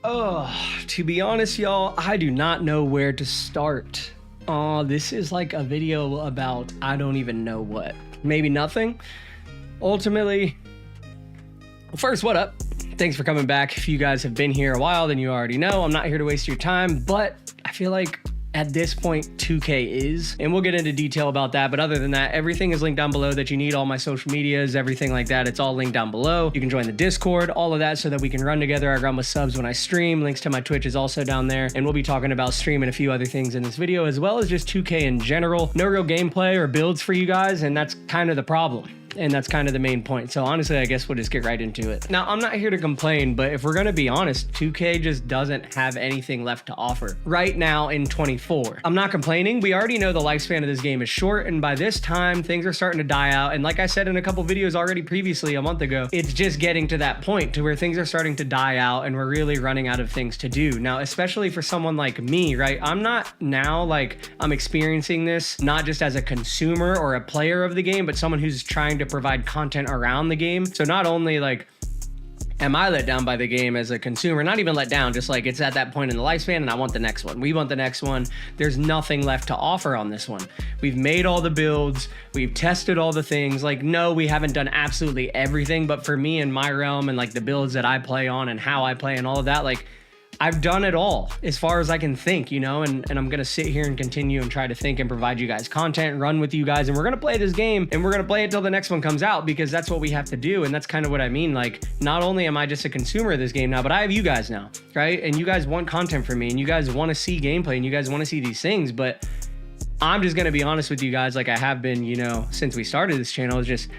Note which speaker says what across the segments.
Speaker 1: Oh, to be honest, y'all, I do not know where to start. This is like a video about I don't even know what. Maybe nothing. Ultimately, first, what up? Thanks for coming back. If you guys have been here a while, then you already know I'm not here to waste your time, but I feel like at this point 2K is, and we'll get into detail about that. But other than that, everything is linked down below that you need, all my social medias, everything like that. It's all linked down below. You can join the Discord, all of that, so that we can run together. I run with subs when I stream. Links to my Twitch is also down there. And we'll be talking about stream and a few other things in this video, as well as just 2K in general. No real gameplay or builds for you guys, and that's kind of the problem. And that's kind of the main point. So honestly, I guess we'll just get right into it. Now, I'm not here to complain, but if we're going to be honest, 2K just doesn't have anything left to offer right now in 24. I'm not complaining. We already know the lifespan of this game is short, and by this time, things are starting to die out. And like I said in a couple videos already previously a month ago, it's just getting to that point to where things are starting to die out and we're really running out of things to do. Now, especially for someone like me, right? I'm not now like I'm experiencing this not just as a consumer or a player of the game, but someone who's trying to provide content around the game. So not only like am I let down by the game as a consumer, not even let down, just like it's at that point in the lifespan and I want the next one. We want the next one. There's nothing left to offer on this one. We've made all the builds. We've tested all the things. Like, no, we haven't done absolutely everything, but for me in my realm and like the builds that I play on and how I play and all of that, like I've done it all as far as I can think, you know, and I'm going to sit here and continue and try to think and provide you guys content and run with you guys. And we're going to play this game and we're going to play it till the next one comes out, because that's what we have to do. And that's kind of what I mean. Like, not only am I just a consumer of this game now, but I have you guys now, right? And you guys want content from me and you guys want to see gameplay and you guys want to see these things. But I'm just going to be honest with you guys, like I have been, you know, since we started this channel. Is just,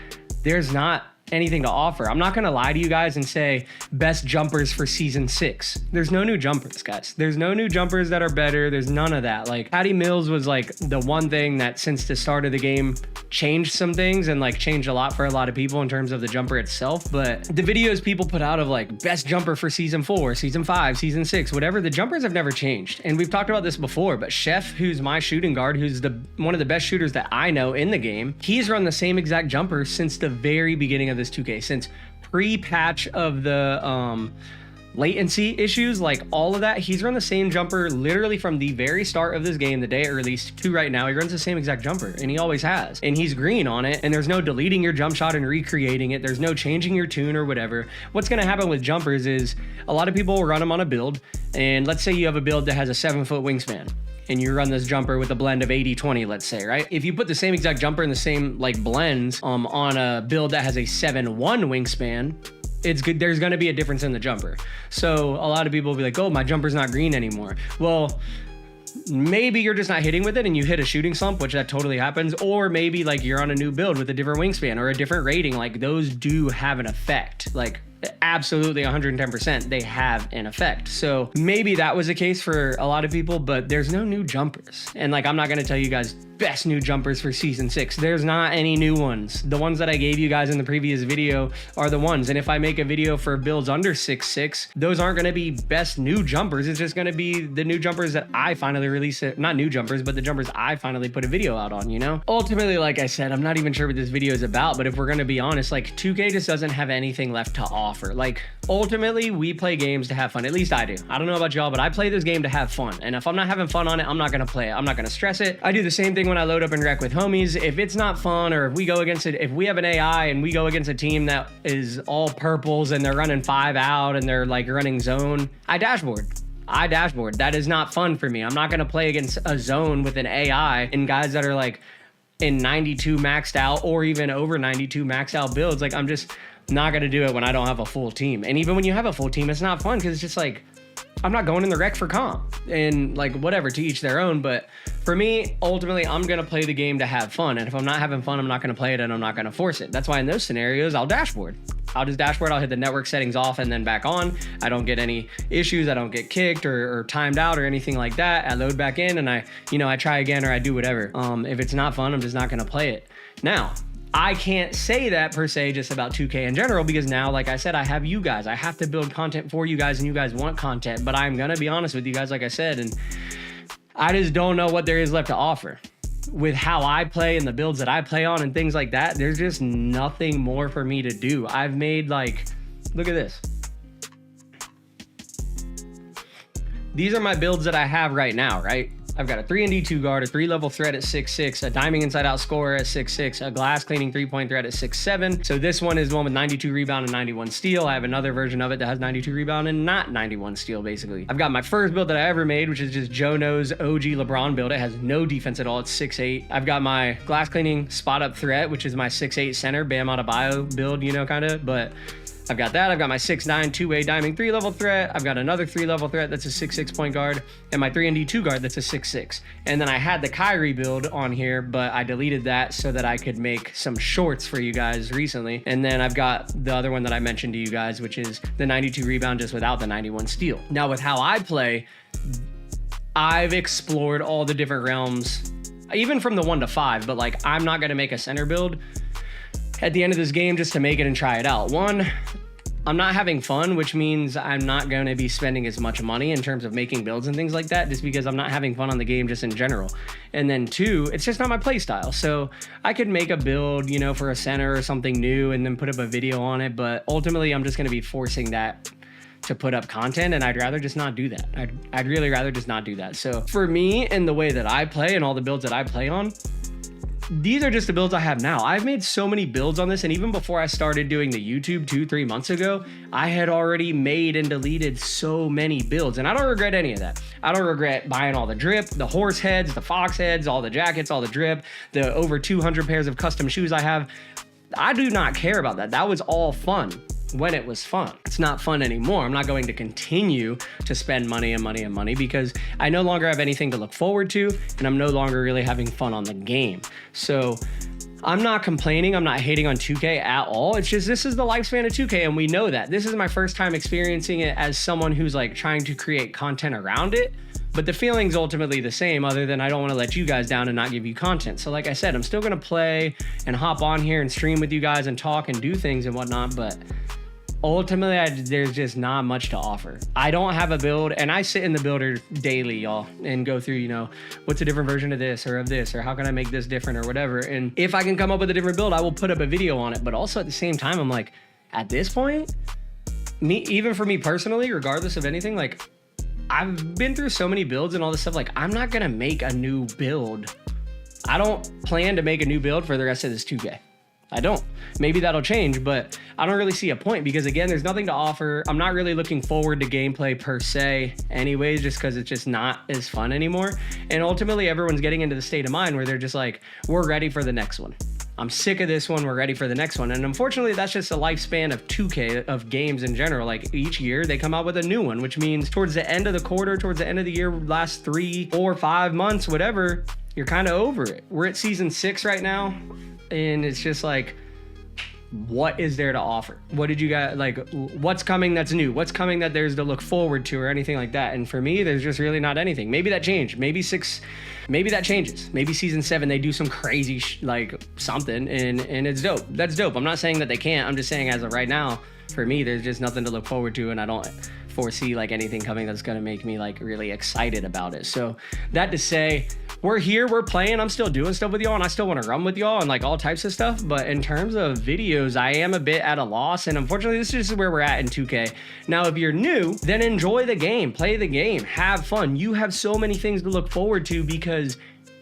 Speaker 1: there's not anything to offer. I'm not gonna lie to you guys and say best jumpers for season 6. There's no new jumpers, guys. There's no new jumpers that are better. There's none of that. Like, Patty Mills was like the one thing that since the start of the game changed some things and like changed a lot for a lot of people in terms of the jumper itself. But the videos people put out of like best jumper for season 4, season 5, season 6, whatever, the jumpers have never changed. And we've talked about this before, but Chef, who's my shooting guard, who's one of the best shooters that I know in the game, he's run the same exact jumper since the very beginning of this 2K, since pre-patch of the latency issues, like all of that. He's run the same jumper literally from the very start of this game, the day it released, to right now. He runs the same exact jumper, and he always has, and he's green on it, and there's no deleting your jump shot and recreating it. There's no changing your tune or whatever. What's going to happen with jumpers is a lot of people will run them on a build, and let's say you have a build that has a 7-foot wingspan and you run this jumper with a blend of 80-20, let's say, right? If you put the same exact jumper in the same like blends on a build that has a 7-1 wingspan, it's good. There's going to be a difference in the jumper. So a lot of people will be like, oh, my jumper's not green anymore. Well, maybe you're just not hitting with it and you hit a shooting slump, which that totally happens. Or maybe like you're on a new build with a different wingspan or a different rating. Like, those do have an effect. Like, absolutely 110%, they have an effect. So maybe that was the case for a lot of people, but there's no new jumpers. And like, I'm not going to tell you guys best new jumpers for season 6. There's not any new ones. The ones that I gave you guys in the previous video are the ones. And if I make a video for builds under 6.6, those aren't going to be best new jumpers. It's just going to be the new jumpers that I finally release it. Not new jumpers, but the jumpers I finally put a video out on, you know? Ultimately, like I said, I'm not even sure what this video is about, but if we're going to be honest, like 2K just doesn't have anything left to offer. Like, ultimately, we play games to have fun. At least I do. I don't know about y'all, but I play this game to have fun. And if I'm not having fun on it, I'm not going to play it. I'm not going to stress it. I do the same thing when I load up and wreck with homies. If it's not fun, or if we go against it, if we have an AI and we go against a team that is all purples and they're running 5 out and they're like running zone, I dashboard. That is not fun for me. I'm not going to play against a zone with an AI and guys that are like in 92 maxed out or even over 92 maxed out builds. Like, I'm just not going to do it when I don't have a full team. And even when you have a full team, it's not fun, because it's just like, I'm not going in the rec for comp, and like, whatever, to each their own. But for me, ultimately, I'm going to play the game to have fun. And if I'm not having fun, I'm not going to play it, and I'm not going to force it. That's why in those scenarios, I'll dashboard. I'll just dashboard. I'll hit the network settings off and then back on. I don't get any issues. I don't get kicked or timed out or anything like that. I load back in and I try again, or I do whatever. If it's not fun, I'm just not going to play it. Now, I can't say that per se just about 2K in general, because now, like I said, I have you guys. I have to build content for you guys, and you guys want content. But I'm going to be honest with you guys, like I said, and I just don't know what there is left to offer. With how I play and the builds that I play on and things like that, there's just nothing more for me to do. I've made, like, look at this. these are my builds that I have right now, right? I've got a 3&D2 guard, a 3-level threat at 6'6", a diming inside out scorer at 6'6", a glass cleaning 3-point threat at 6'7". So this one is the one with 92 rebound and 91 steal. I have another version of it that has 92 rebound and not 91 steal, basically. I've got my first build that I ever made, which is just Joe Knows OG LeBron build. It has no defense at all. It's 6'8". I've got my glass cleaning spot up threat, which is my 6'8 center, Bam Adebayo build, you know, kind of, but I've got that. I've got my 6'9" two-way diming 3-level threat. I've got another 3-level threat that's a 6'6" point guard, and my 3&D2 guard that's a 6'6". And then I had the Kyrie build on here, but I deleted that so that I could make some shorts for you guys recently. And then I've got the other one that I mentioned to you guys, which is the 92 rebound just without the 91 steal. Now with how I play, I've explored all the different realms, even from the 1 to 5, but like I'm not gonna make a center build at the end of this game just to make it and try it out. One, I'm not having fun, which means I'm not going to be spending as much money in terms of making builds and things like that, just because I'm not having fun on the game just in general. And then 2, it's just not my play style. So I could make a build, you know, for a center or something new and then put up a video on it, but ultimately I'm just going to be forcing that to put up content, and I'd rather just not do that. I'd really rather just not do that. So for me and the way that I play and all the builds that I play on, these are just the builds I have now. I've made so many builds on this, and even before I started doing the YouTube 2-3 months ago, I had already made and deleted so many builds, and I don't regret any of that. I don't regret buying all the drip, the horse heads, the fox heads, all the jackets, all the drip, the over 200 pairs of custom shoes I have. I do not care about that. That was all fun when it was fun. It's not fun anymore. I'm not going to continue to spend money and money and money because I no longer have anything to look forward to, and I'm no longer really having fun on the game. So I'm not complaining. I'm not hating on 2K at all. It's just this is the lifespan of 2K, and we know that. This is my first time experiencing it as someone who's like trying to create content around it. But the feeling's ultimately the same, other than I don't want to let you guys down and not give you content. So like I said, I'm still going to play and hop on here and stream with you guys and talk and do things and whatnot, but ultimately, there's just not much to offer. I don't have a build, and I sit in the builder daily, y'all, and go through, you know, what's a different version of this, or how can I make this different, or whatever. And if I can come up with a different build, I will put up a video on it. But also at the same time, I'm like, at this point, even for me personally, regardless of anything, like, I've been through so many builds and all this stuff, like, I'm not gonna make a new build. I don't plan to make a new build for the rest of this 2K. I don't. Maybe that'll change, but I don't really see a point because, again, there's nothing to offer. I'm not really looking forward to gameplay per se anyways, just because it's just not as fun anymore. And ultimately, everyone's getting into the state of mind where they're just like, we're ready for the next one. I'm sick of this one. We're ready for the next one. And unfortunately, that's just the lifespan of 2K, of games in general. Like each year they come out with a new one, which means towards the end of the quarter, towards the end of the year, last 3, 4, 5 months, whatever, you're kind of over it. We're at season 6 right now. And it's just like, what is there to offer? What did you guys like? What's coming that's new? What's coming that there's to look forward to or anything like that? And for me, there's just really not anything. Maybe that changed. Maybe that changes. Maybe season 7, they do some crazy like something and it's dope. That's dope. I'm not saying that they can't. I'm just saying as of right now, for me, there's just nothing to look forward to, and I don't foresee like anything coming that's gonna make me like really excited about it. So that to say, we're here, we're playing, I'm still doing stuff with y'all, and I still want to run with y'all and like all types of stuff. But in terms of videos, I am a bit at a loss, and unfortunately this is just where we're at in 2K. Now if you're new, then enjoy the game, play the game, have fun. You have so many things to look forward to because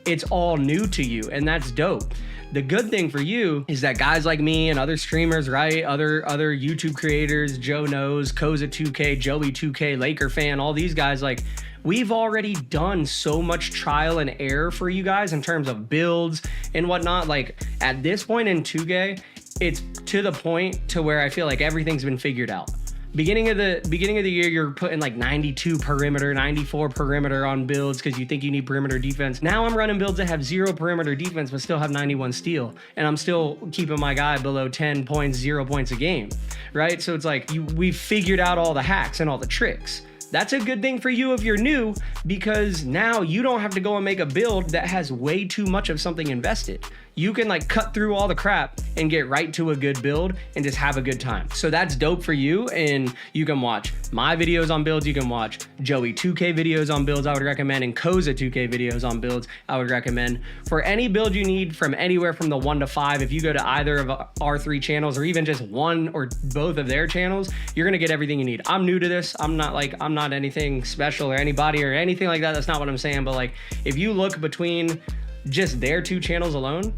Speaker 1: it's all new to you, and that's dope. The good thing for you is that guys like me and other streamers, right? Other YouTube creators, Joe Knows, Koza2K, Joey 2K, Laker Fan, all these guys, like, we've already done so much trial and error for you guys in terms of builds and whatnot. Like at this point in 2K, it's to the point to where I feel like everything's been figured out. Beginning of the year, you're putting like 92 perimeter, 94 perimeter on builds because you think you need perimeter defense. Now I'm running builds that have 0 perimeter defense but still have 91 steal, and I'm still keeping my guy below 10 points, 0 points a game, right? So it's like we've figured out all the hacks and all the tricks. That's a good thing for you if you're new, because now you don't have to go and make a build that has way too much of something invested. You can like cut through all the crap and get right to a good build and just have a good time. So that's dope for you, and you can watch my videos on builds, you can watch Joey 2K videos on builds I would recommend, and Koza 2K videos on builds I would recommend. For any build you need from anywhere from the 1 to 5, if you go to either of our 3 channels or even just one or both of their channels, you're gonna get everything you need. I'm new to this. I'm not not anything special or anybody or anything like that. That's not what I'm saying. But like, if you look between just their 2 channels alone,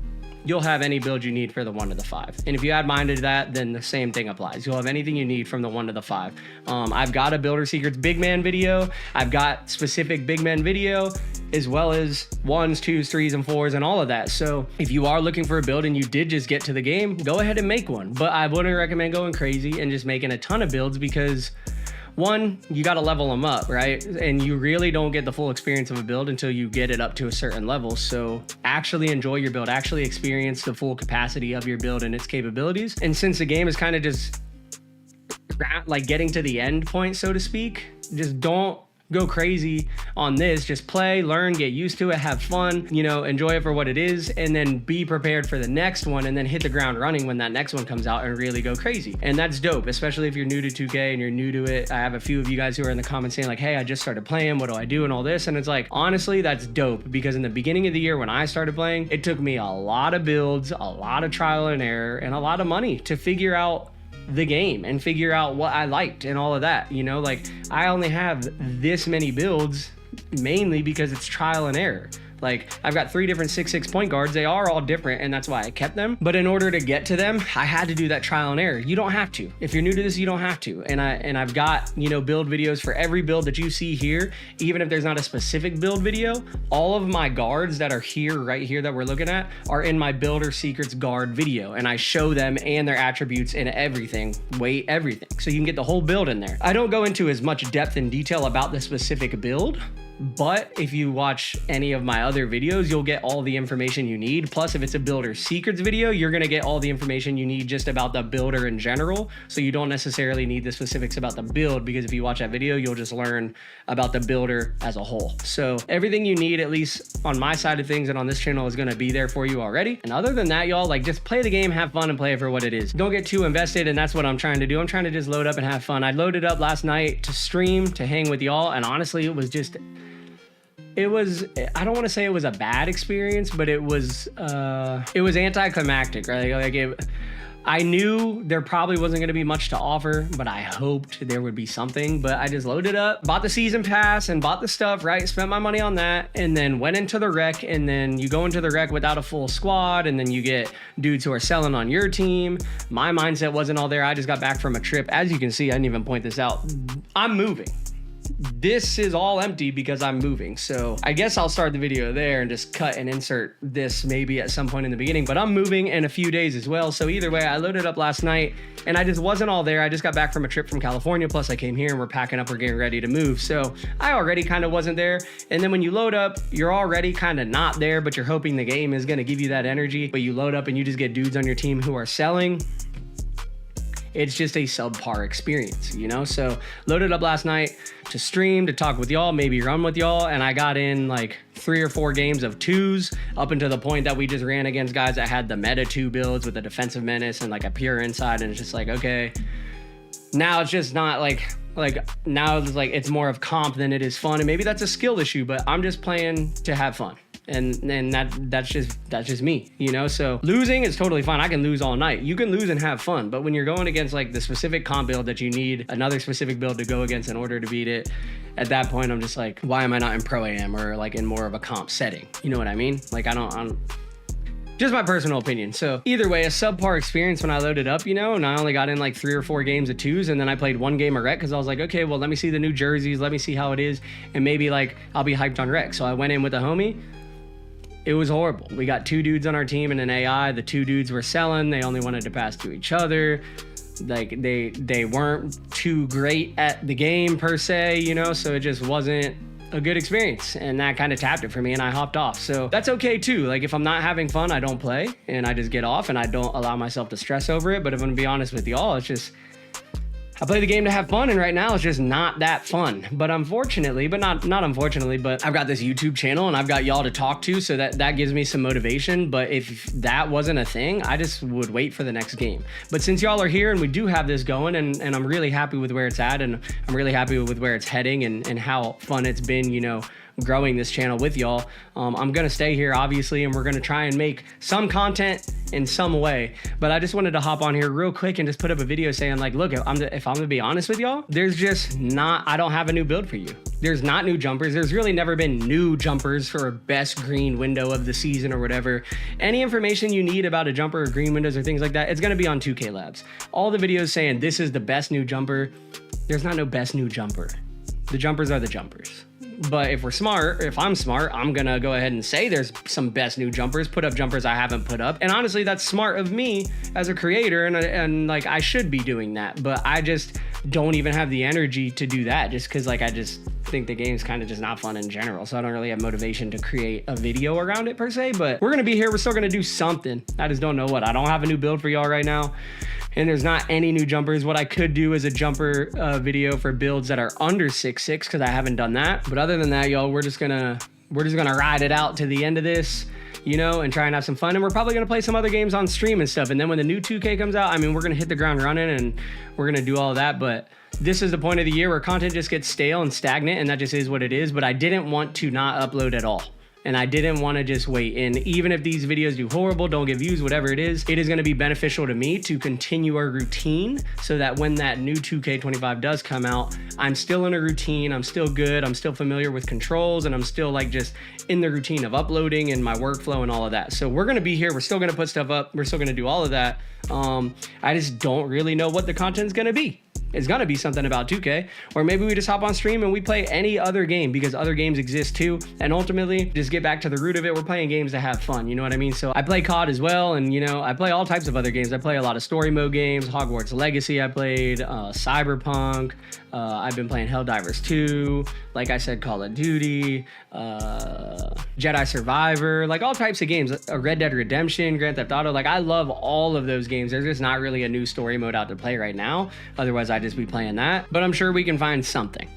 Speaker 1: you'll have any build you need for the 1 to the 5. And if you add mine to that, then the same thing applies. You'll have anything you need from the 1 to the 5. I've got a Builder Secrets big man video. I've got specific big man video, as well as 1s, 2s, 3s, and 4s, and all of that. So if you are looking for a build and you did just get to the game, go ahead and make one. But I wouldn't recommend going crazy and just making a ton of builds, because 1, you got to level them up, right? And you really don't get the full experience of a build until you get it up to a certain level. So actually enjoy your build, actually experience the full capacity of your build and its capabilities. And since the game is kind of just like getting to the end point, so to speak, just don't go crazy on this. Just play, learn, get used to it, have fun, you know, enjoy it for what it is, and then be prepared for the next one, and then hit the ground running when that next one comes out and really go crazy. And that's dope, especially if you're new to 2K and you're new to it. I have a few of you guys who are in the comments saying like, hey, I just started playing, what do I do and all this? And it's like, honestly, that's dope, because in the beginning of the year when I started playing, it took me a lot of builds, a lot of trial and error, and a lot of money to figure out the game and figure out what I liked and all of that, you know. Like, I only have this many builds mainly because it's trial and error. Like, I've got 3 different 6'6" point guards. They are all different, and that's why I kept them. But in order to get to them, I had to do that trial and error. You don't have to. If you're new to this, you don't have to. And I've got, you know, build videos for every build that you see here. Even if there's not a specific build video, all of my guards that are here, right here, that we're looking at, are in my Builder Secrets guard video. And I show them and their attributes and everything, weight, everything. So you can get the whole build in there. I don't go into as much depth and detail about the specific build, but if you watch any of my other videos, you'll get all the information you need. Plus, if it's a Builder Secrets video, you're gonna get all the information you need just about the builder in general. So you don't necessarily need the specifics about the build, because if you watch that video, you'll just learn about the builder as a whole. So everything you need, at least on my side of things and on this channel, is gonna be there for you already. And other than that, y'all, like, just play the game, have fun, and play it for what it is. Don't get too invested, and that's what I'm trying to do. I'm trying to just load up and have fun. I loaded up last night to stream, to hang with y'all, and honestly, it was just... I don't want to say it was a bad experience, but it was anticlimactic, right? I knew there probably wasn't going to be much to offer, but I hoped there would be something. But I just loaded up, bought the season pass and bought the stuff, right? Spent my money on that, and then went into the rec. And then you go into the rec without a full squad, and then you get dudes who are selling on your team. My mindset wasn't all there. I just got back from a trip. As you can see, I didn't even point this out. I'm moving. This is all empty because I'm moving. So I guess I'll start the video there and just cut and insert this maybe at some point in the beginning, but I'm moving in a few days as well. So either way, I loaded up last night and I just wasn't all there. I just got back from a trip from California. Plus I came here and we're packing up, we're getting ready to move. So I already kind of wasn't there. And then when you load up, you're already kind of not there, but you're hoping the game is going to give you that energy. But you load up and you just get dudes on your team who are selling. It's just a subpar experience, you know? So loaded up last night to stream, to talk with y'all, maybe run with y'all. And I got in like 3 or 4 games of 2s up until the point that we just ran against guys that had the meta 2 builds with a defensive menace and like a pure inside. And it's just like, okay, now it's just not like now it's like, it's more of comp than it is fun. And maybe that's a skill issue, but I'm just playing to have fun. And that's just me, you know? So losing is totally fine. I can lose all night. You can lose and have fun, but when you're going against like the specific comp build that you need another specific build to go against in order to beat it, at that point I'm just like, why am I not in pro am or like in more of a comp setting? You know what I mean? Like I'm just my personal opinion. So either way, a subpar experience when I loaded up, you know, and I only got in like 3 or 4 games of 2s, and then I played 1 game of rec because I was like, okay, well, let me see the new jerseys, let me see how it is, and maybe like I'll be hyped on rec. So I went in with a homie. It was horrible. We got 2 dudes on our team and an AI. The 2 dudes were selling. They only wanted to pass to each other. Like they weren't too great at the game per se, you know, so it just wasn't a good experience, and that kind of tapped it for me and I hopped off. So that's okay too. Like if I'm not having fun, I don't play and I just get off and I don't allow myself to stress over it. But if I'm gonna be honest with y'all, it's just, I play the game to have fun, and right now it's just not that fun. But unfortunately, but not unfortunately, but I've got this YouTube channel and I've got y'all to talk to, so that gives me some motivation. But if that wasn't a thing, I just would wait for the next game. But since y'all are here and we do have this going, and I'm really happy with where it's at, and I'm really happy with where it's heading and how fun it's been, you know, growing this channel with y'all. I'm gonna stay here obviously, and we're gonna try and make some content in some way. But I just wanted to hop on here real quick and just put up a video saying like, look, if I'm gonna be honest with y'all, there's just not, I don't have a new build for you. There's not new jumpers. There's really never been new jumpers for a best green window of the season or whatever. Any information you need about a jumper or green windows or things like that, it's gonna be on 2K Labs. All the videos saying this is the best new jumper, there's not no best new jumper. The jumpers are the jumpers. But if we're smart, if I'm smart, I'm gonna go ahead and say there's some best new jumpers, put up jumpers I haven't put up. And honestly, that's smart of me as a creator, and like I should be doing that. But I just don't even have the energy to do that, just because like I just think the game's kind of just not fun in general. So I don't really have motivation to create a video around it per se. But we're gonna be here, we're still gonna do something. I just don't know what. I don't have a new build for y'all right now. And there's not any new jumpers. What I could do is a jumper video for builds that are under 6.6 because I haven't done that. But other than that, y'all, we're just gonna ride it out to the end of this, you know, and try and have some fun. And we're probably gonna play some other games on stream and stuff. And then when the new 2K comes out, I mean, we're gonna hit the ground running and we're gonna do all of that. But this is the point of the year where content just gets stale and stagnant, and that just is what it is. But I didn't want to not upload at all. And I didn't want to just wait. And even if these videos do horrible, don't get views, whatever it is going to be beneficial to me to continue our routine so that when that new 2K25 does come out, I'm still in a routine, I'm still good, I'm still familiar with controls, and I'm still like just in the routine of uploading and my workflow and all of that. So we're going to be here, we're still going to put stuff up, we're still going to do all of that. I just don't really know what the content's going to be. It's gonna be something about 2K, or maybe we just hop on stream and we play any other game because other games exist too. And ultimately, just get back to the root of it. We're playing games to have fun, you know what I mean? So I play COD as well, and you know, I play all types of other games. I play a lot of story mode games, Hogwarts Legacy I played, Cyberpunk, I've been playing Helldivers 2, like I said, Call of Duty, Jedi Survivor, like all types of games, Red Dead Redemption, Grand Theft Auto. Like I love all of those games. There's just not really a new story mode out to play right now. Otherwise, I'd just be playing that. But I'm sure we can find something.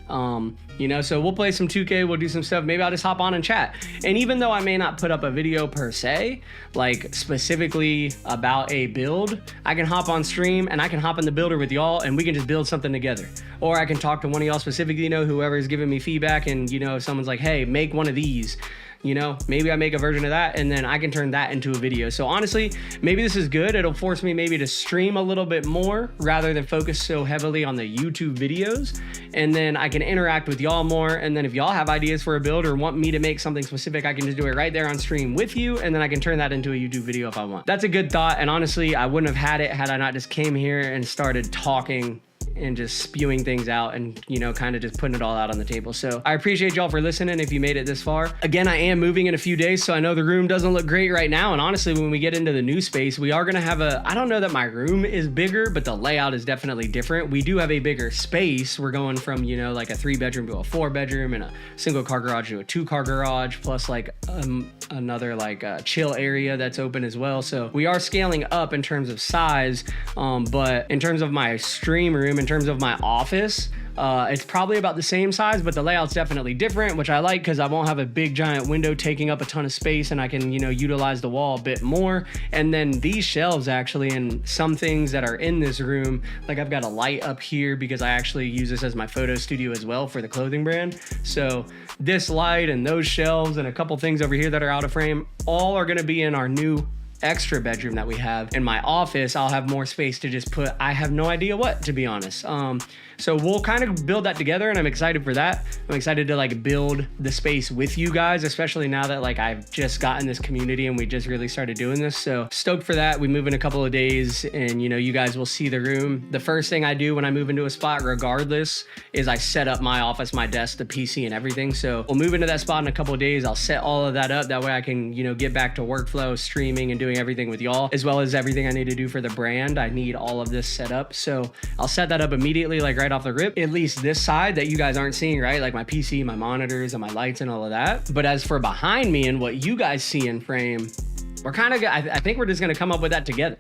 Speaker 1: You know, so we'll play some 2K, we'll do some stuff. Maybe I'll just hop on and chat. And even though I may not put up a video per se, like specifically about a build, I can hop on stream and I can hop in the builder with y'all and we can just build something together. Or I can talk to one of y'all specifically, you know, whoever's giving me feedback, and you know, if someone's like, hey, make one of these, you know, maybe I make a version of that and then I can turn that into a video. So honestly, maybe this is good. It'll force me maybe to stream a little bit more rather than focus so heavily on the YouTube videos. And then I can interact with y'all more. And then if y'all have ideas for a build or want me to make something specific, I can just do it right there on stream with you. And then I can turn that into a YouTube video if I want. That's a good thought. And honestly, I wouldn't have had it had I not just came here and started talking and just spewing things out and, you know, kind of just putting it all out on the table. So I appreciate y'all for listening if you made it this far. Again, I am moving in a few days, so I know the room doesn't look great right now. And honestly, when we get into the new space, we are going to have I don't know that my room is bigger, but the layout is definitely different. We do have a bigger space. We're going from, you know, like a 3-bedroom to a 4-bedroom and a single car garage to a 2-car garage, plus like another like chill area that's open as well. So we are scaling up in terms of size, but in terms of my stream room, in terms of my office, it's probably about the same size, but the layout's definitely different, which I like because I won't have a big giant window taking up a ton of space and I can, you know, utilize the wall a bit more. And then these shelves actually, and some things that are in this room, like I've got a light up here because I actually use this as my photo studio as well for the clothing brand. So this light and those shelves and a couple things over here that are out of frame, all are going to be in our new extra bedroom that we have. In my office, I'll have more space to just put, I have no idea what, to be honest. So we'll kind of build that together, and I'm excited for that. I'm excited to like build the space with you guys, especially now that like I've just gotten this community and we just really started doing this. So stoked for that. We move in a couple of days and, you know, you guys will see the room. The first thing I do when I move into a spot, regardless, is I set up my office, my desk, the PC and everything. So we'll move into that spot in a couple of days. I'll set all of that up. That way I can, you know, get back to workflow, streaming and doing everything with y'all, as well as everything I need to do for the brand. I need all of this set up. So I'll set that up immediately, like right off the rip, at least this side that you guys aren't seeing, right? Like my PC, my monitors and my lights and all of that. But as for behind me and what you guys see in frame, we're kind of, I think we're just going to come up with that together.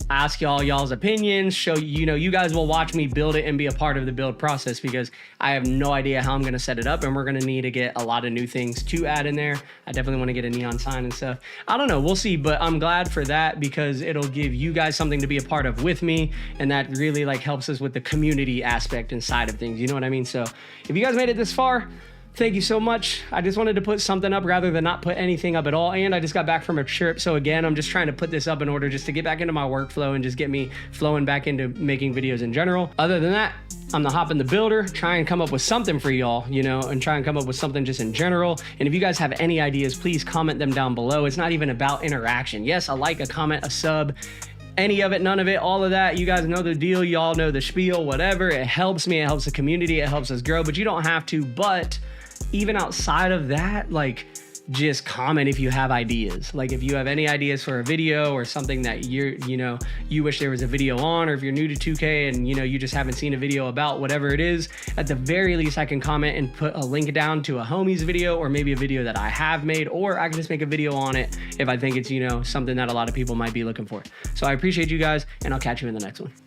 Speaker 1: Ask y'all's opinions, show, you know, you guys will watch me build it and be a part of the build process because I have no idea how I'm going to set it up, and we're going to need to get a lot of new things to add in there. I definitely want to get a neon sign and stuff. I don't know, we'll see, but I'm glad for that because it'll give you guys something to be a part of with me, and that really like helps us with the community aspect inside of things, you know what I mean? So if you guys made it this far, thank you so much. I just wanted to put something up rather than not put anything up at all. And I just got back from a trip. So again, I'm just trying to put this up in order just to get back into my workflow and just get me flowing back into making videos in general. Other than that, I'm the Hop in the Builder, try and come up with something for y'all, you know, and try and come up with something just in general. And if you guys have any ideas, please comment them down below. It's not even about interaction. Yes, a like, a comment, a sub, any of it, none of it, all of that. You guys know the deal. Y'all know the spiel, whatever. It helps me. It helps the community. It helps us grow, but you don't have to. But even outside of that, like, just comment if you have ideas. Like if you have any ideas for a video or something that you wish there was a video on, or if you're new to 2K and you just haven't seen a video about whatever it is, at the very least I can comment and put a link down to a homie's video, or maybe a video that I have made, or I can just make a video on it if I think it's something that a lot of people might be looking for. So I appreciate you guys, and I'll catch you in the next one.